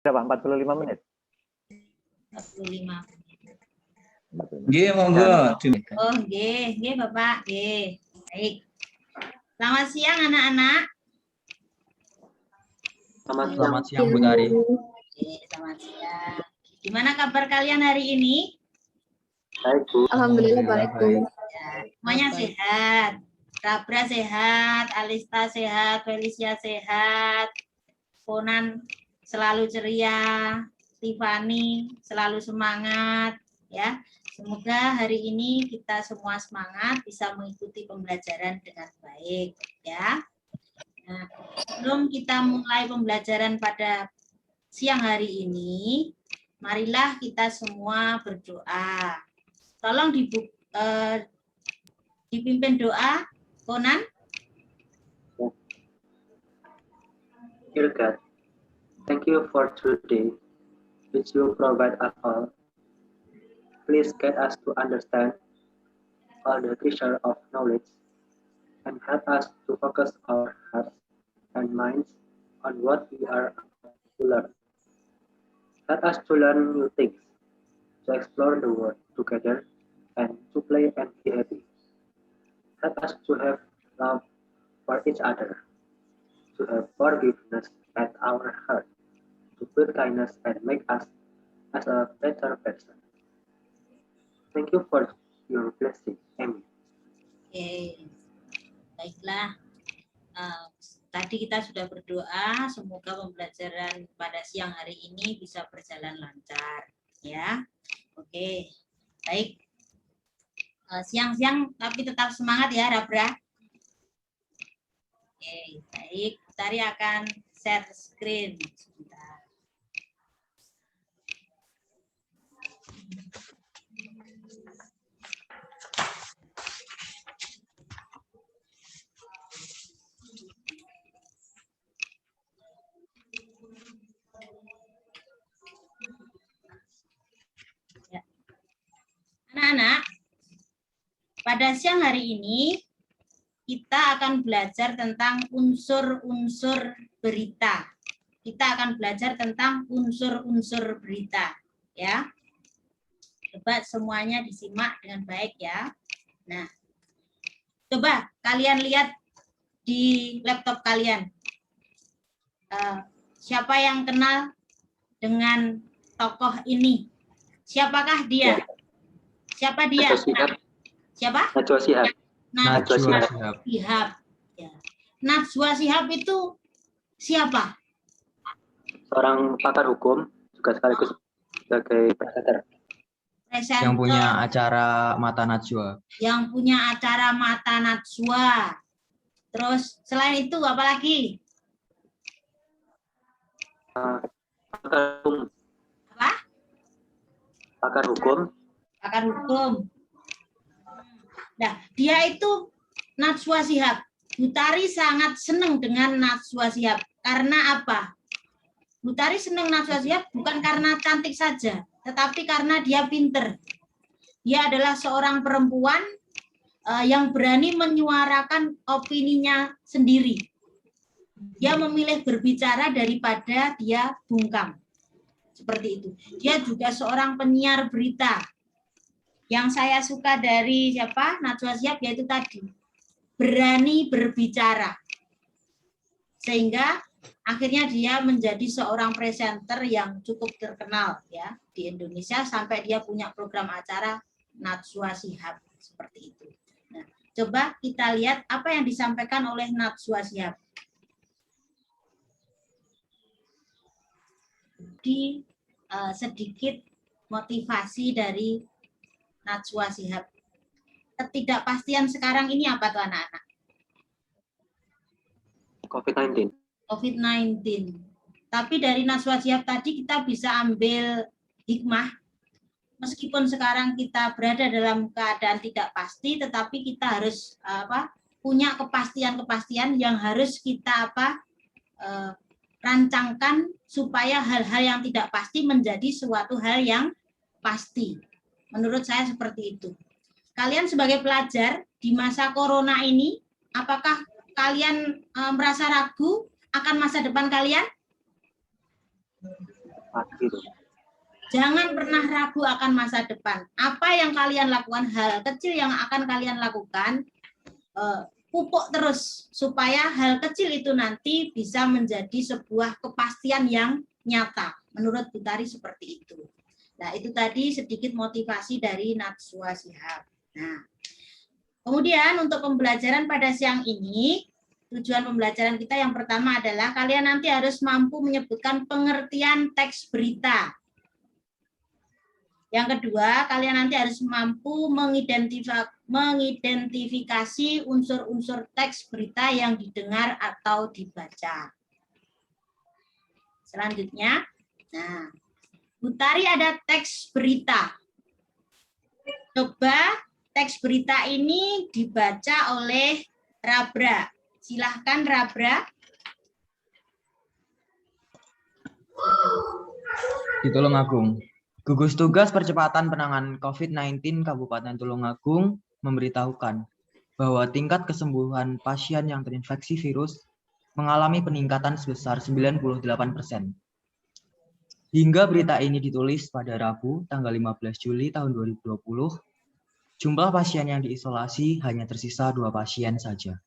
berapa? 45 menit? 45. Nggih, monggo. Oh, nggih, Bapak. Nggih. Baik. Selamat siang anak-anak. Selamat siang, Bu Tari. Oke, selamat siang. Gimana kabar kalian hari ini? Baik, Bu. Alhamdulillah baik, Bu. Ya, semuanya sehat. Rabra sehat, Alista sehat, Felicia sehat, Ponan selalu ceria, Tiffany selalu semangat, ya. Semoga hari ini kita semua semangat bisa mengikuti pembelajaran dengan baik, ya. Nah, sebelum kita mulai pembelajaran pada siang hari ini, marilah kita semua berdoa. Tolong dipimpin doa, Conan. Dear God, thank you for today, which you provide us all. Please guide us to understand all the treasure of knowledge and help us to focus our hearts and minds on what we are about to learn. Help us to learn new things, to explore the world together, and to play and be happy. Help us to have love for each other, to have forgiveness at our heart, to put kindness and make us as a better person. Thank you for your blessing. Amen. Oke, baiklah. Tadi kita sudah berdoa, semoga pembelajaran pada siang hari ini bisa berjalan lancar, ya. Oke, baik. Siang-siang tapi tetap semangat ya, Rabra. Oke, baik. Tari akan share screen sebentar. Ya. Anak-anak, pada siang hari ini kita akan belajar tentang unsur-unsur berita. Kita akan belajar tentang unsur-unsur berita, ya. Coba semuanya disimak dengan baik ya. Nah, coba kalian lihat di laptop kalian. Siapa yang kenal dengan tokoh ini? Siapakah dia? Siapa dia? Siapa? Najwa Shihab. Najwa Shihab. Shihab. Ya. Najwa Shihab itu siapa? Seorang pakar hukum, juga sekaligus sebagai presenter. Yang punya acara Mata Najwa. Yang punya acara Mata Najwa. Terus selain itu apa lagi? Pakar hukum. Apa? Pakar hukum. Pakar hukum. Nah, dia itu Najwa Shihab. Butari sangat senang dengan Najwa Shihab. Karena apa? Butari senang Najwa Shihab bukan karena cantik saja, tetapi karena dia pinter. Dia adalah seorang perempuan yang berani menyuarakan opininya sendiri. Dia memilih berbicara daripada dia bungkam. Seperti itu. Dia juga seorang penyiar berita. Yang saya suka dari siapa? Najwa Shihab yaitu tadi. Berani berbicara. Sehingga akhirnya dia menjadi seorang presenter yang cukup terkenal ya di Indonesia sampai dia punya program acara Najwa Shihab seperti itu. Nah, coba kita lihat apa yang disampaikan oleh Najwa Shihab. Di sedikit motivasi dari Najwa Shihab. Ketidakpastian sekarang ini apa tuh anak-anak? COVID-19. COVID-19. Tapi dari Najwa Shihab tadi kita bisa ambil hikmah. Meskipun sekarang kita berada dalam keadaan tidak pasti, tetapi kita harus punya kepastian-kepastian yang harus kita rancangkan supaya hal-hal yang tidak pasti menjadi suatu hal yang pasti. Menurut saya seperti itu. Kalian sebagai pelajar di masa corona ini, apakah kalian merasa ragu akan masa depan kalian? Pasti tuh. Jangan pernah ragu akan masa depan. Apa yang kalian lakukan, hal kecil yang akan kalian lakukan, pupuk terus supaya hal kecil itu nanti bisa menjadi sebuah kepastian yang nyata. Menurut Bu Tari seperti itu. Nah, itu tadi sedikit motivasi dari Najwa Shihab. Nah, kemudian untuk pembelajaran pada siang ini, tujuan pembelajaran kita yang pertama adalah kalian nanti harus mampu menyebutkan pengertian teks berita. Yang kedua, kalian nanti harus mampu mengidentifikasi unsur-unsur teks berita yang didengar atau dibaca. Selanjutnya, nah, Bu Tari ada teks berita. Coba teks berita ini dibaca oleh Rabra. Silahkan Rabra. Di Tulungagung. Gugus Tugas Percepatan Penanganan COVID-19 Kabupaten Tulungagung memberitahukan bahwa tingkat kesembuhan pasien yang terinfeksi virus mengalami peningkatan sebesar 98%. Hingga berita ini ditulis pada Rabu, tanggal 15 Juli tahun 2020, jumlah pasien yang diisolasi hanya tersisa 2 pasien saja.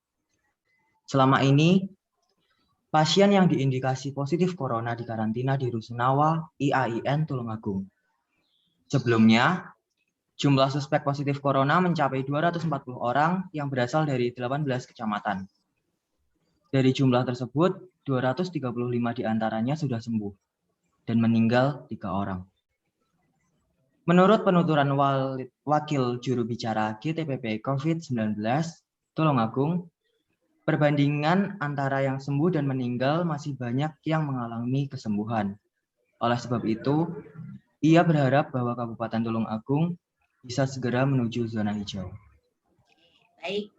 Selama ini, pasien yang diindikasi positif corona dikarantina di Rusunawa IAIN Tulungagung. Sebelumnya, jumlah suspek positif corona mencapai 240 orang yang berasal dari 18 kecamatan. Dari jumlah tersebut, 235 diantaranya sudah sembuh dan meninggal 3 orang. Menurut penuturan Wakil Juru Bicara GTPP COVID-19 Tulungagung, perbandingan antara yang sembuh dan meninggal masih banyak yang mengalami kesembuhan. Oleh sebab itu, ia berharap bahwa Kabupaten Tulungagung bisa segera menuju zona hijau. Baik.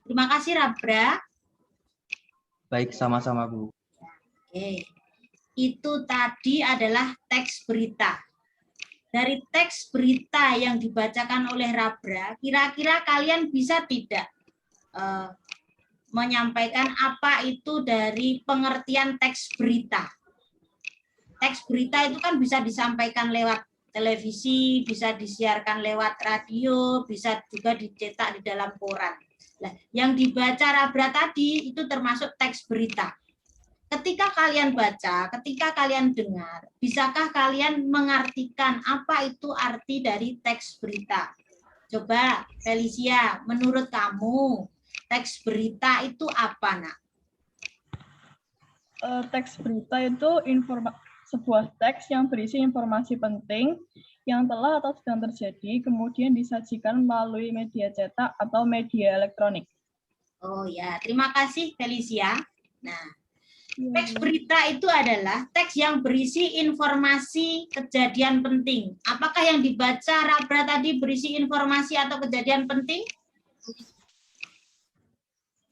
Terima kasih, Rabra. Baik, sama-sama, Bu. Oke. Itu tadi adalah teks berita. Dari teks berita yang dibacakan oleh Rabra, kira-kira kalian bisa tidak menyampaikan apa itu dari pengertian teks berita? Teks berita itu kan bisa disampaikan lewat televisi, bisa disiarkan lewat radio, bisa juga dicetak di dalam koran. Nah, yang dibaca Rabra tadi itu termasuk teks berita. Ketika kalian baca, ketika kalian dengar, bisakah kalian mengartikan apa itu arti dari teks berita? Coba, Felicia, menurut kamu, teks berita itu apa, Nak? Teks berita itu sebuah teks yang berisi informasi penting yang telah atau sedang terjadi, kemudian disajikan melalui media cetak atau media elektronik. Oh ya, terima kasih Felicia. Nah, teks berita itu adalah teks yang berisi informasi kejadian penting. Apakah yang dibaca Rabra tadi berisi informasi atau kejadian penting?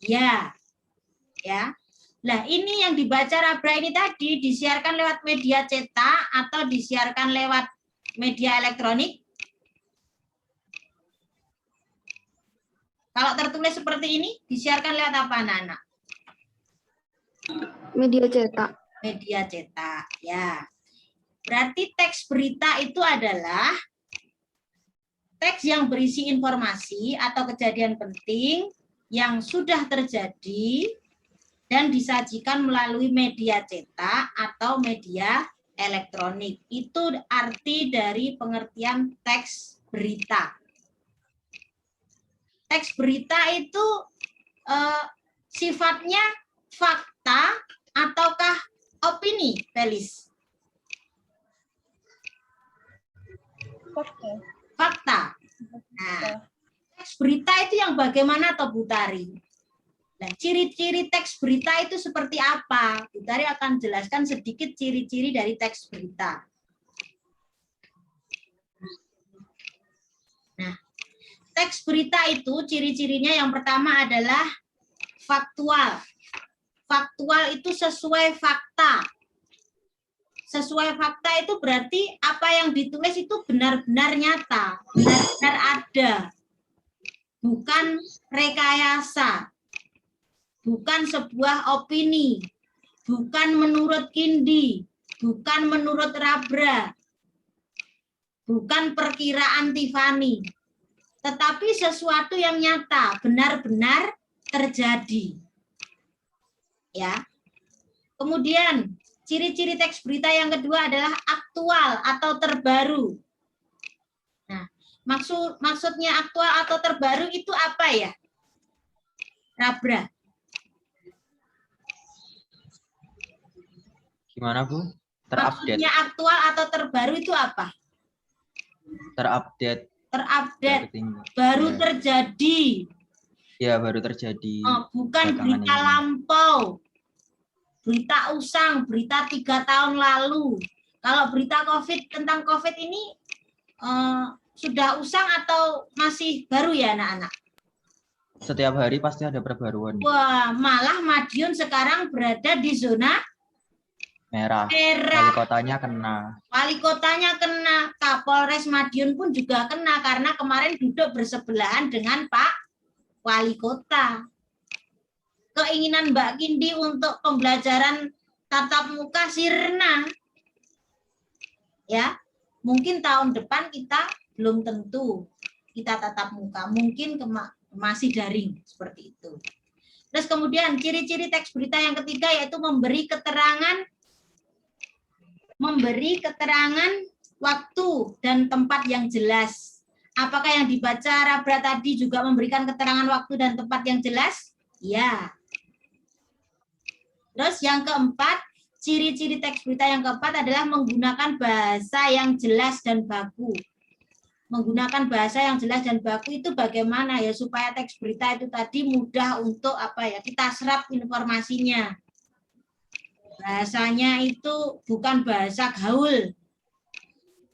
Ya, ya. Nah, ini yang dibaca Rabra ini tadi disiarkan lewat media cetak atau disiarkan lewat media elektronik? Kalau tertulis seperti ini, disiarkan lewat apa, anak-anak? Media cetak. Media cetak, ya. Berarti teks berita itu adalah teks yang berisi informasi atau kejadian penting yang sudah terjadi dan disajikan melalui media cetak atau media elektronik. Itu arti dari pengertian teks berita. Teks berita itu sifatnya fakta ataukah opini, Felis? Fakta. Fakta. Nah, teks berita itu yang bagaimana toh Bu Tari? Nah, ciri-ciri teks berita itu seperti apa? Bu Tari akan jelaskan sedikit ciri-ciri dari teks berita. Nah, teks berita itu ciri-cirinya yang pertama adalah faktual. Faktual itu sesuai fakta. Sesuai fakta itu berarti apa yang ditulis itu benar-benar nyata, benar-benar ada. Bukan rekayasa. Bukan sebuah opini, bukan menurut Kindi, bukan menurut Rabra, bukan perkiraan Tiffany, tetapi sesuatu yang nyata, benar-benar terjadi. Ya. Kemudian, ciri-ciri teks berita yang kedua adalah aktual atau terbaru. Nah, maksudnya aktual atau terbaru itu apa ya? Rabra. Gimana, Bu? Terupdate. Maksudnya aktual atau terbaru itu apa? Terupdate. Terupdate. Tertinggi. Baru Ya. terjadi. Ya, baru terjadi. Bukan belakangan berita ini. lampau. Berita usang, berita 3 tahun lalu. Kalau berita COVID tentang COVID ini sudah usang atau masih baru ya anak-anak? Setiap hari pasti ada perbaruan. Wah, malah Madiun sekarang berada di zona Merah. merah. Wali kotanya kena. Wali kotanya kena, Kapolres Madiun pun juga kena karena kemarin duduk bersebelahan dengan Pak Wali Kota. Keinginan Mbak Kindi untuk pembelajaran tatap muka sirna. Ya, mungkin tahun depan kita belum tentu kita tatap muka, mungkin masih daring seperti itu. Terus kemudian ciri-ciri teks berita yang ketiga yaitu memberi keterangan waktu dan tempat yang jelas. Apakah yang dibaca Rabra tadi juga memberikan keterangan waktu dan tempat yang jelas? Ya. Terus yang keempat, ciri-ciri teks berita yang keempat adalah menggunakan bahasa yang jelas dan baku. Menggunakan bahasa yang jelas dan baku itu bagaimana ya supaya teks berita itu tadi mudah untuk kita serap informasinya. Bahasanya itu bukan bahasa gaul.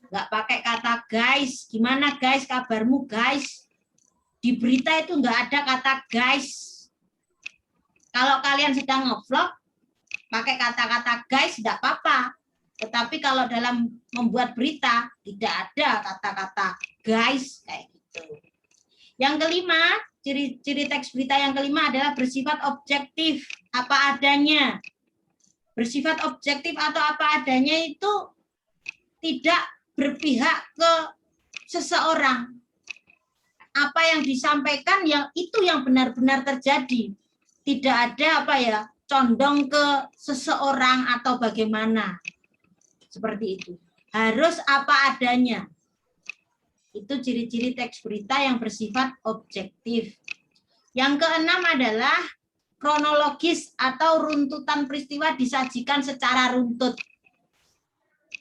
Nggak pakai kata guys. Gimana guys, kabarmu guys? Di berita itu nggak ada kata guys. Kalau kalian sedang nge-vlog, pakai kata-kata guys tidak apa-apa. Tetapi kalau dalam membuat berita, tidak ada kata-kata guys kayak gitu. Yang kelima, ciri-ciri teks berita yang kelima adalah bersifat objektif, apa adanya. Bersifat objektif atau apa adanya itu tidak berpihak ke seseorang. Apa yang disampaikan yang itu yang benar-benar terjadi. Tidak ada condong ke seseorang atau bagaimana. Seperti itu. Harus apa adanya. Itu ciri-ciri teks berita yang bersifat objektif. Yang keenam adalah kronologis atau runtutan peristiwa disajikan secara runtut.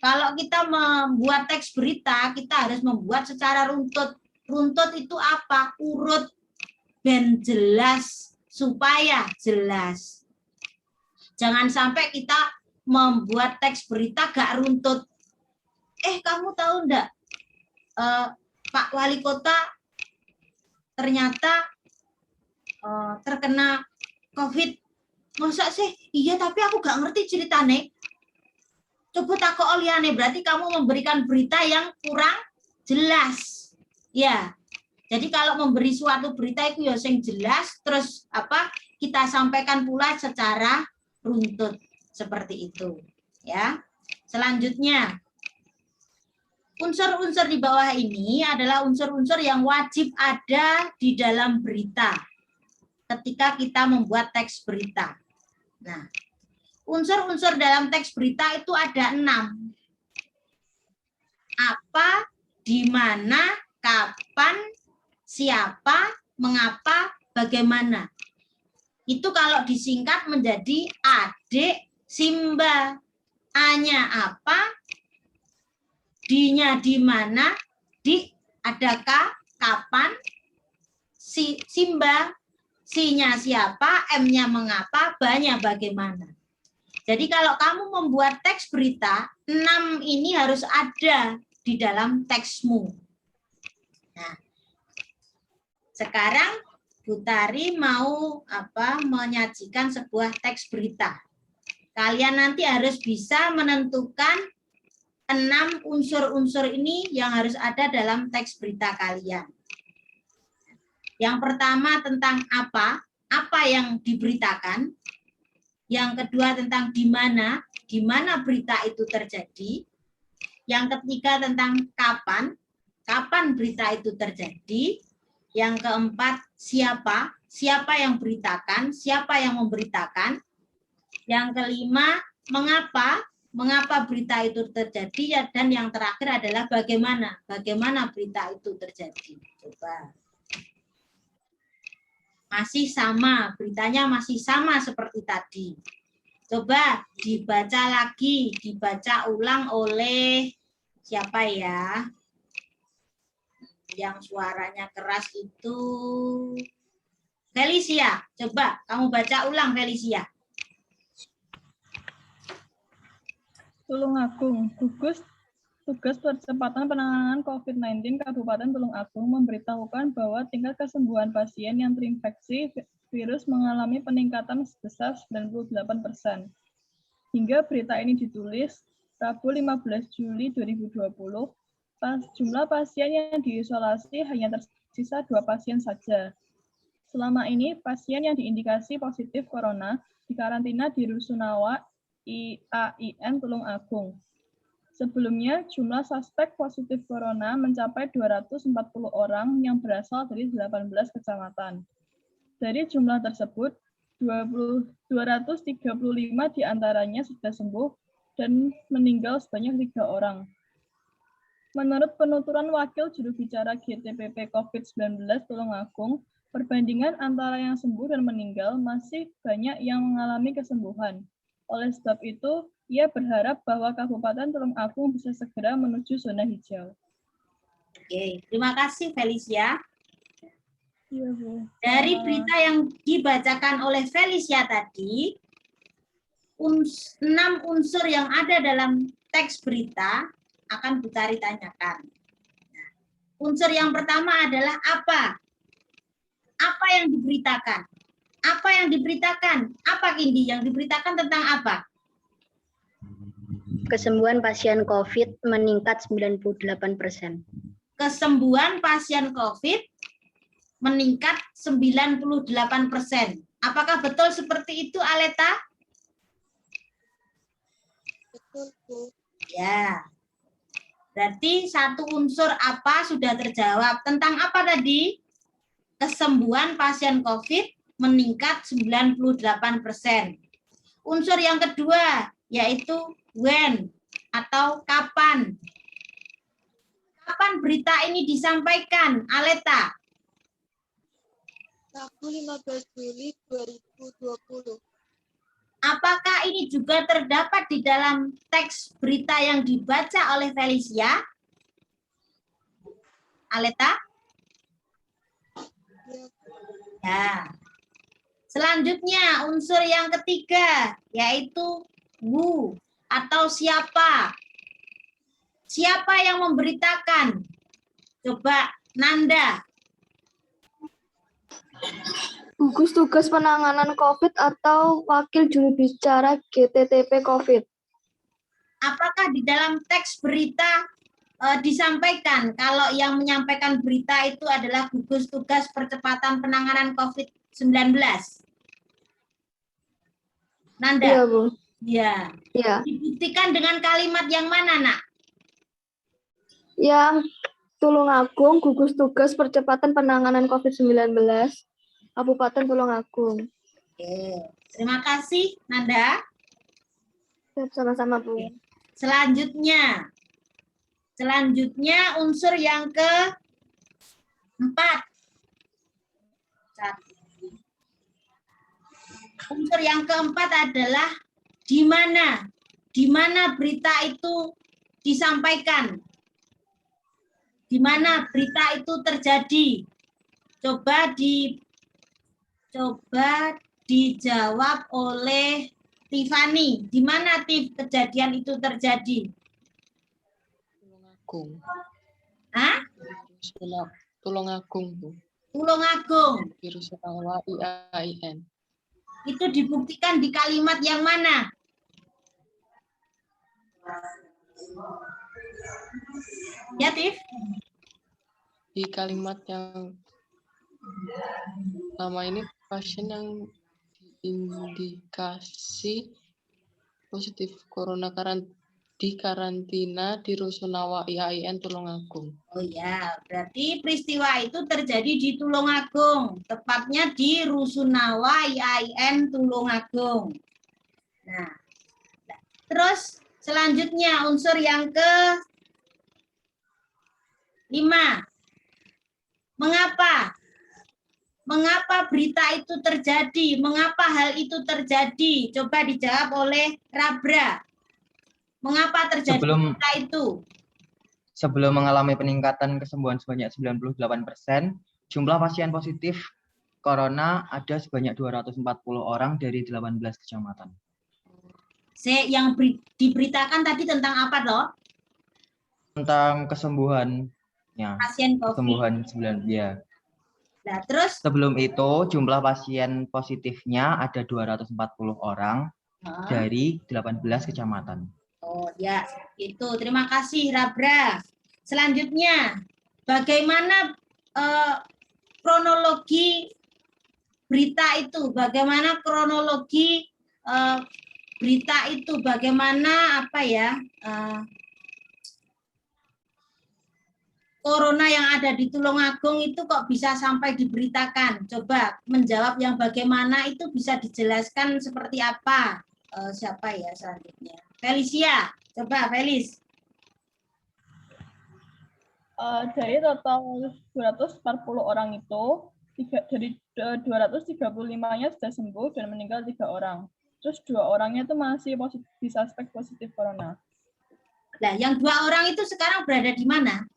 Kalau kita membuat teks berita, kita harus membuat secara runtut. Runtut itu apa? Urut ben jelas, supaya jelas. Jangan sampai kita membuat teks berita gak runtut. Kamu tahu enggak? Pak Wali Kota ternyata terkena COVID. Masa sih? Iya, tapi aku gak ngerti ceritanya. Coba takut oliane, berarti kamu memberikan berita yang kurang jelas. Ya. Jadi kalau memberi suatu berita itu ya yang jelas, terus kita sampaikan pula secara runtut seperti itu. Ya. Selanjutnya, unsur-unsur di bawah ini adalah unsur-unsur yang wajib ada di dalam berita ketika kita membuat teks berita. Nah, unsur-unsur dalam teks berita itu ada 6. Apa, di mana, kapan, siapa, mengapa, bagaimana. Itu kalau disingkat menjadi adik Simba. A-nya apa, D-nya di mana, di adakah, kapan, Simba, C-nya siapa, M-nya mengapa, B-nya bagaimana. Jadi kalau kamu membuat teks berita, 6 ini harus ada di dalam teksmu. Nah, sekarang Bu Tari mau menyajikan sebuah teks berita. Kalian nanti harus bisa menentukan 6 unsur-unsur ini yang harus ada dalam teks berita kalian. Yang pertama tentang apa yang diberitakan. Yang kedua tentang di mana berita itu terjadi. Yang ketiga tentang kapan berita itu terjadi. Yang keempat, siapa yang beritakan, siapa yang memberitakan. Yang kelima, mengapa berita itu terjadi, ya, dan yang terakhir adalah bagaimana berita itu terjadi. Coba. Masih sama, beritanya masih sama seperti tadi. Coba dibaca lagi, dibaca ulang oleh siapa ya? Yang suaranya keras itu Felicia. Coba kamu baca ulang, Felicia. Tulungagung, gugus Tugas Percepatan Penanganan COVID-19 Kabupaten Tulungagung memberitahukan bahwa tingkat kesembuhan pasien yang terinfeksi virus mengalami peningkatan sebesar 98%. Hingga berita ini ditulis, Rabu 15 Juli 2020, jumlah pasien yang diisolasi hanya tersisa 2 pasien saja. Selama ini, pasien yang diindikasi positif corona dikarantina di Rusunawa IAIN Tulungagung. Sebelumnya, jumlah suspek positif corona mencapai 240 orang yang berasal dari 18 kecamatan. Dari jumlah tersebut, 235 diantaranya sudah sembuh dan meninggal sebanyak 3 orang. Menurut penuturan Wakil Juru Bicara GTPP COVID-19 Tulungagung, perbandingan antara yang sembuh dan meninggal masih banyak yang mengalami kesembuhan. Oleh sebab itu, ia berharap bahwa Kabupaten Tulungagung bisa segera menuju zona hijau. Oke, terima kasih Felicia. Iya, Bu. Dari berita yang dibacakan oleh Felicia tadi, 6 unsur yang ada dalam teks berita akan Butari tanyakan. Unsur yang pertama adalah apa? Apa yang diberitakan? Apa yang diberitakan? Apa Kindi? Yang diberitakan tentang apa? Kesembuhan pasien COVID meningkat 98%. Kesembuhan pasien COVID meningkat 98%. Apakah betul seperti itu, Aleta? Betul, Bu. Ya. Berarti satu unsur apa sudah terjawab. Tentang apa tadi? Kesembuhan pasien COVID meningkat 98%. Unsur yang kedua yaitu when atau kapan. Kapan berita ini disampaikan, Aleta? Rabu 15 Juli 2020. Apakah ini juga terdapat di dalam teks berita yang dibaca oleh Felicia? Aleta? Ya. Selanjutnya, unsur yang ketiga, yaitu who atau siapa. Siapa yang memberitakan? Coba, Nanda. Gugus Tugas Penanganan COVID atau Wakil Juru Bicara GTTP COVID. Apakah di dalam teks berita disampaikan kalau yang menyampaikan berita itu adalah Gugus Tugas Percepatan Penanganan COVID-19? Nanda? Iya, Bu. Ya. Iya. Dibuktikan dengan kalimat yang mana, Nak? Yang Tulungagung, Gugus Tugas Percepatan Penanganan COVID-19, Kabupaten Tulungagung. Oke. Terima kasih, Nanda. Sama-sama, Bu. Selanjutnya unsur yang keempat. Unsur yang keempat adalah di mana berita itu disampaikan. Di mana berita itu terjadi. Coba dijawab oleh Tiffany. Di mana kejadian itu terjadi? Tulungagung. Hah? Tulungagung, Bu. Tulungagung. Di Rusunawa IAIN. Itu dibuktikan di kalimat yang mana? Ya, Tif? Di kalimat yang nama ini pasien yang indikasi positif corona di karantina di Rusunawa IAIN Tulungagung. Oh ya, berarti peristiwa itu terjadi di Tulungagung, tepatnya di Rusunawa IAIN Tulungagung. Nah, terus selanjutnya unsur yang ke-5. Mengapa? Mengapa berita itu terjadi? Mengapa hal itu terjadi? Coba dijawab oleh Rabra. Mengapa terjadi berita itu? Sebelum mengalami peningkatan kesembuhan sebanyak 98%, jumlah pasien positif corona ada sebanyak 240 orang dari 18 kecamatan. Yang diberitakan tadi tentang apa, Dok? Tentang kesembuhannya. Pasien COVID. Kesembuhan 9 ya. Nah, terus sebelum itu jumlah pasien positifnya ada 240 orang dari 18 kecamatan. Oh ya, itu. Terima kasih, Rabra. Selanjutnya, bagaimana kronologi berita itu? Bagaimana kronologi berita itu? Bagaimana corona yang ada di Tulungagung itu kok bisa sampai diberitakan? Coba menjawab yang bagaimana itu bisa dijelaskan seperti apa? Siapa ya selanjutnya? Felicia, coba Felis. Dari total 240 orang itu, dari 235-nya sudah sembuh dan meninggal 3 orang. Terus 2 orangnya itu masih disuspek positif corona. Nah, yang 2 orang itu sekarang berada di mana?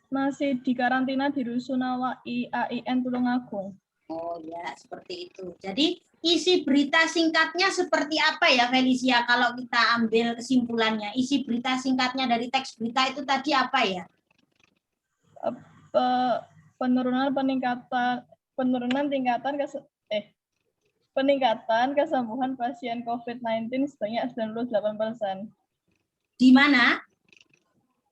Masih di karantina di Rusunawa IAIN Tulungagung. Oh ya, seperti itu. Jadi isi berita singkatnya seperti apa ya, Felicia? Kalau kita ambil kesimpulannya, isi berita singkatnya dari teks berita itu tadi apa ya? Peningkatan kesembuhan pasien COVID-19 sebanyak 98%. Di mana?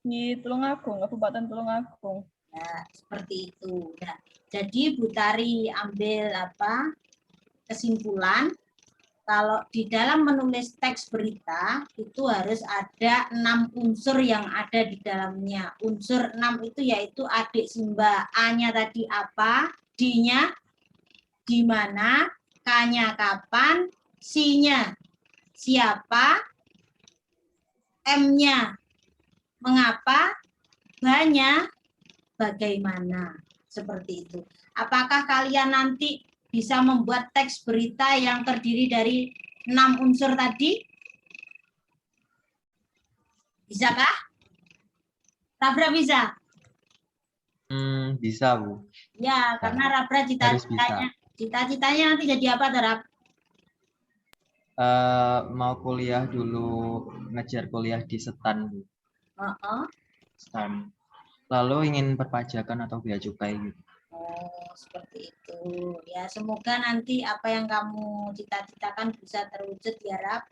Di Tulungagung, Kabupaten Tulungagung. Ya, seperti itu. Ya. Jadi Bu Tari ambil kesimpulan kalau di dalam menulis teks berita itu harus ada 6 unsur yang ada di dalamnya. Unsur 6 itu yaitu adik Simba. A-nya tadi apa? D-nya di mana? K-nya kapan? C-nya siapa? M-nya mengapa? B-nya bagaimana? Seperti itu. Apakah kalian nanti bisa membuat teks berita yang terdiri dari 6 unsur tadi? Bisakah? Rabra bisa? Bisa, Bu. Ya, karena Rabra cita-citanya nanti jadi apa, Rab? Mau kuliah dulu, ngejar kuliah di STAN, Bu. STAN. Lalu ingin perpajakan atau bea cukai gitu. Oh, seperti itu. Ya, semoga nanti apa yang kamu cita-citakan bisa terwujud ya, Rab.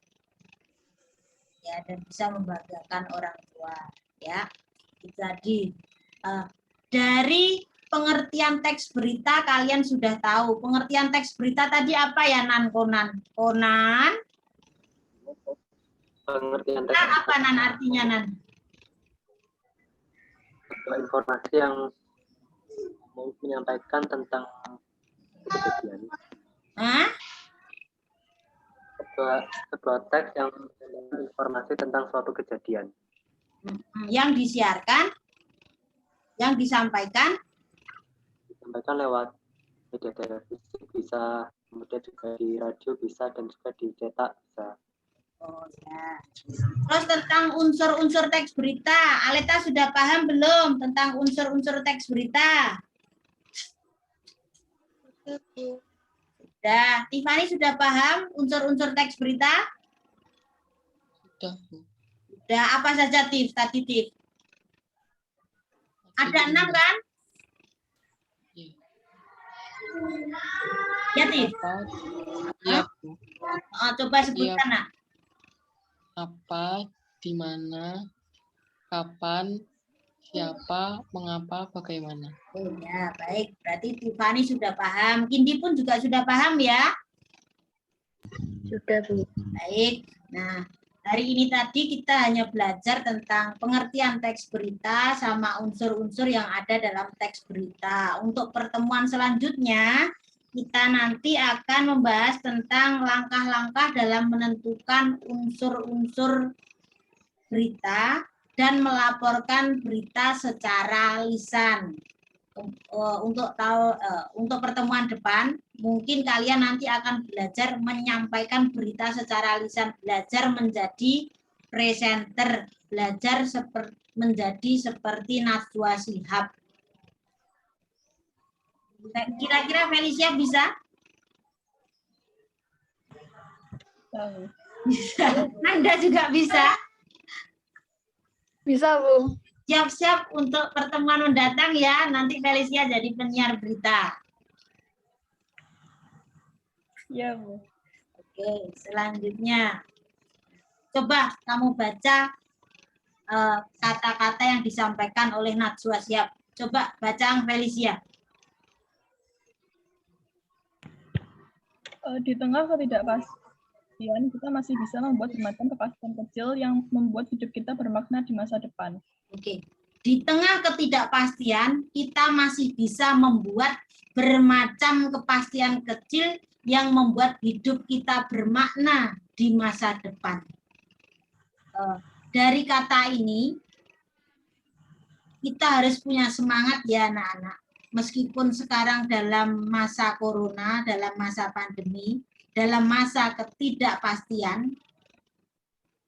Ya, dan bisa membanggakan orang tua, ya. Itu tadi. Dari pengertian teks berita kalian sudah tahu. Pengertian teks berita tadi apa ya, Konan? Pengertian teks apa artinya, Nan? Informasi yang mau menyampaikan tentang kejadian. Sebuah teks yang memberikan informasi tentang suatu kejadian. Yang disiarkan, yang disampaikan lewat media televisi bisa, kemudian juga di radio bisa, dan juga dicetak bisa. Oh ya. Terus tentang unsur-unsur teks berita, Aleta sudah paham belum tentang unsur-unsur teks berita? Sudah. Tiffany sudah paham unsur-unsur teks berita? Sudah, Bu. Sudah. Apa saja Tiff? Tadi Tiff? Ada 6 kan? Iya. Ya Tiff? Iya, Bu. Coba sebutkan, Nak. Apa, di mana, kapan, siapa, mengapa, bagaimana. Oh ya, baik. Berarti Tiffany sudah paham. Kindi pun juga sudah paham ya? Sudah, Bu. Baik. Nah, hari ini tadi kita hanya belajar tentang pengertian teks berita sama unsur-unsur yang ada dalam teks berita. Untuk pertemuan selanjutnya, kita nanti akan membahas tentang langkah-langkah dalam menentukan unsur-unsur berita dan melaporkan berita secara lisan. Untuk pertemuan depan, mungkin kalian nanti akan belajar menyampaikan berita secara lisan, belajar menjadi presenter, belajar menjadi seperti Najwa Shihab. Kira-kira Felicia bisa? Bisa. Anda juga bisa. Bisa, Bu. Siap-siap untuk pertemuan mendatang ya. Nanti Felicia jadi penyiar berita. Ya, Bu. Oke, selanjutnya. Coba kamu baca kata-kata yang disampaikan oleh Najwa Shihab. Coba baca Felicia. Di tengah ketidakpastian, kita masih bisa membuat bermacam kepastian kecil yang membuat hidup kita bermakna di masa depan. Oke. Di tengah ketidakpastian, kita masih bisa membuat bermacam kepastian kecil yang membuat hidup kita bermakna di masa depan. Dari kata ini, kita harus punya semangat ya anak-anak. Meskipun sekarang dalam masa corona, dalam masa pandemi, dalam masa ketidakpastian,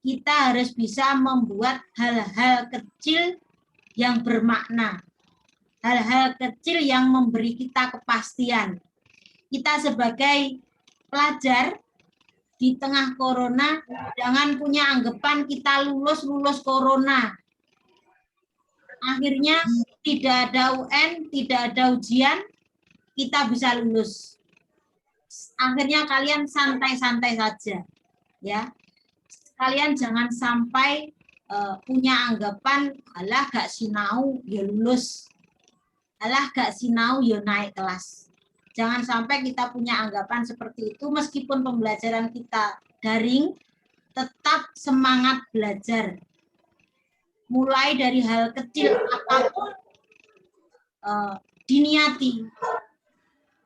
kita harus bisa membuat hal-hal kecil yang bermakna. Hal-hal kecil yang memberi kita kepastian. Kita sebagai pelajar di tengah corona, jangan punya anggapan kita lulus corona. Akhirnya tidak ada UN, tidak ada ujian, kita bisa lulus. Akhirnya kalian santai-santai saja. Ya. Kalian jangan sampai punya anggapan, alah gak sinau ya lulus, alah gak sinau ya naik kelas. Jangan sampai kita punya anggapan seperti itu, meskipun pembelajaran kita daring, tetap semangat belajar. Mulai dari hal kecil apapun diniati,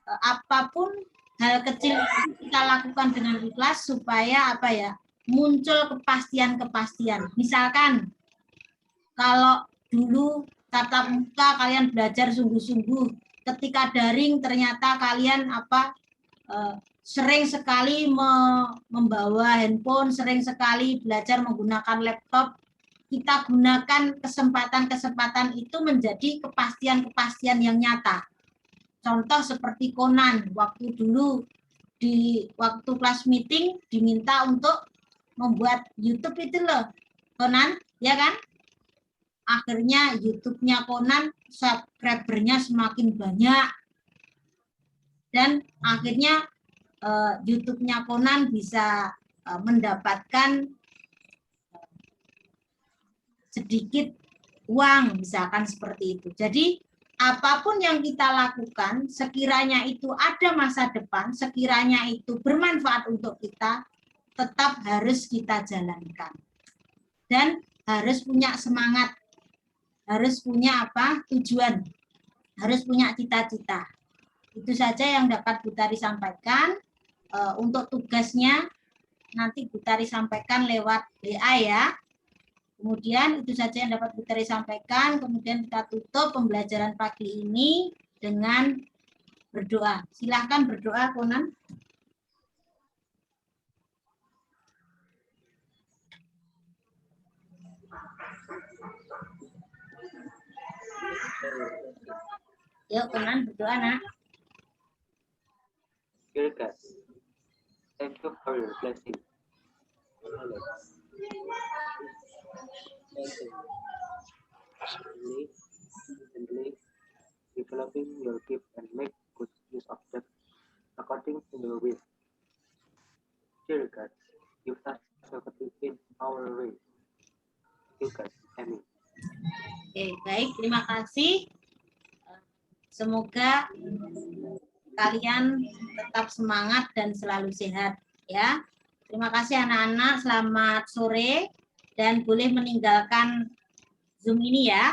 apapun hal kecil kita lakukan dengan ikhlas supaya apa ya, muncul kepastian-kepastian. Misalkan kalau dulu tatap muka kalian belajar sungguh-sungguh, ketika daring ternyata kalian sering sekali membawa handphone, sering sekali belajar menggunakan laptop. Kita gunakan kesempatan-kesempatan itu menjadi kepastian-kepastian yang nyata. Contoh seperti Conan, waktu dulu di waktu kelas meeting diminta untuk membuat YouTube itu loh, Conan, ya kan? Akhirnya YouTube-nya Conan, subscriber-nya semakin banyak. Dan akhirnya YouTube-nya Conan bisa mendapatkan sedikit uang, misalkan seperti itu. Jadi apapun yang kita lakukan, sekiranya itu ada masa depan, sekiranya itu bermanfaat untuk kita, tetap harus kita jalankan. Dan harus punya semangat, harus punya tujuan, harus punya cita-cita. Itu saja yang dapat Bu Tari sampaikan. Untuk tugasnya nanti Bu Tari sampaikan lewat WA ya. Kemudian itu saja yang dapat Bu Tari sampaikan. Kemudian kita tutup pembelajaran pagi ini dengan berdoa. Silahkan berdoa, Conan. Yuk, Conan berdoa, nak. Dear God, thank you for your blessing. Gently developing your gift and make good use of them according to your will. Dear God, give us your in our way. Dear God, Amen. Oke, baik, terima kasih. Semoga kalian tetap semangat dan selalu sehat ya. Terima kasih anak-anak, selamat sore dan boleh meninggalkan Zoom ini ya.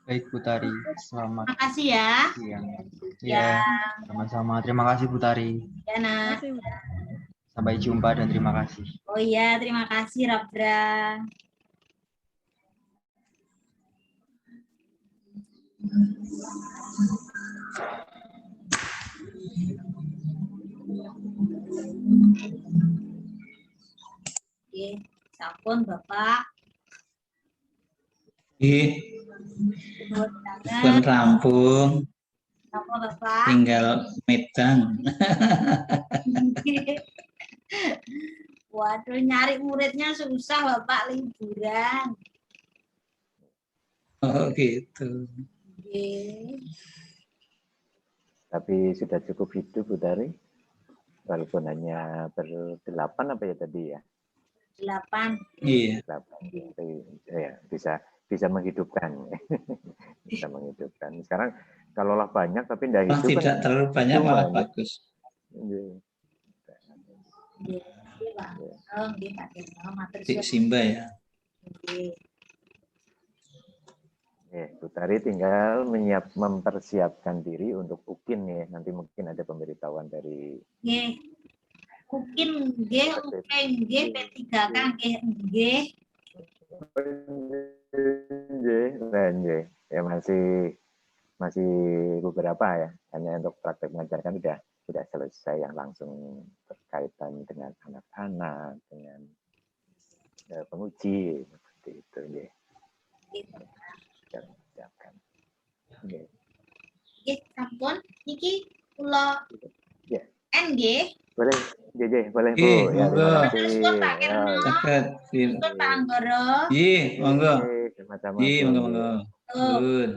Baik Bu Tari, selamat Terima kasih ya. siang. Ya, Sama-sama. Terima kasih Bu Tari. ya nak. Sampai jumpa dan terima kasih. Oh iya, terima kasih Rabra. Oke, sampun Bapak. Pun rampung, Apa Bapak? tinggal medang. Waduh, nyari muridnya susah Bapak, liburan. Oh gitu. Oke. Tapi sudah cukup hidup Bu Tari. Walaupun hanya berdelapan apa ya tadi ya? 8. Iya. 8 gitu. Ya, bisa menghidupkan. Bisa menghidupkan. Sekarang kalaulah banyak tapi tidak hidup Tidak kan terlalu banyak cuma malah aja. bagus. Iya. Oh, nggih Pak Dino, matur Cik suwun. Simba ya. Nggih. Bu Tari tinggal mempersiapkan diri untuk UKIN ya. Nanti mungkin ada pemberitahuan dari Nggih. Mungkin nggih, nggih P3K nggih. Nggih. Ya masih beberapa ya. Hanya untuk praktek mengajarkan sudah selesai yang langsung berkaitan dengan anak-anak, dengan penguji seperti itu nggih. Siapkan. Nggih. Nggih, sampun. Niki kula Ya. nggih. Boleh, JJ, boleh Bu. Iya, Ya, terima monggo. kasih. Terus Pak Kirno, Caket. terus Pak Anggoro. Iya, monggo. Sama-sama Iya, Bu. monggo. Oh, Nun.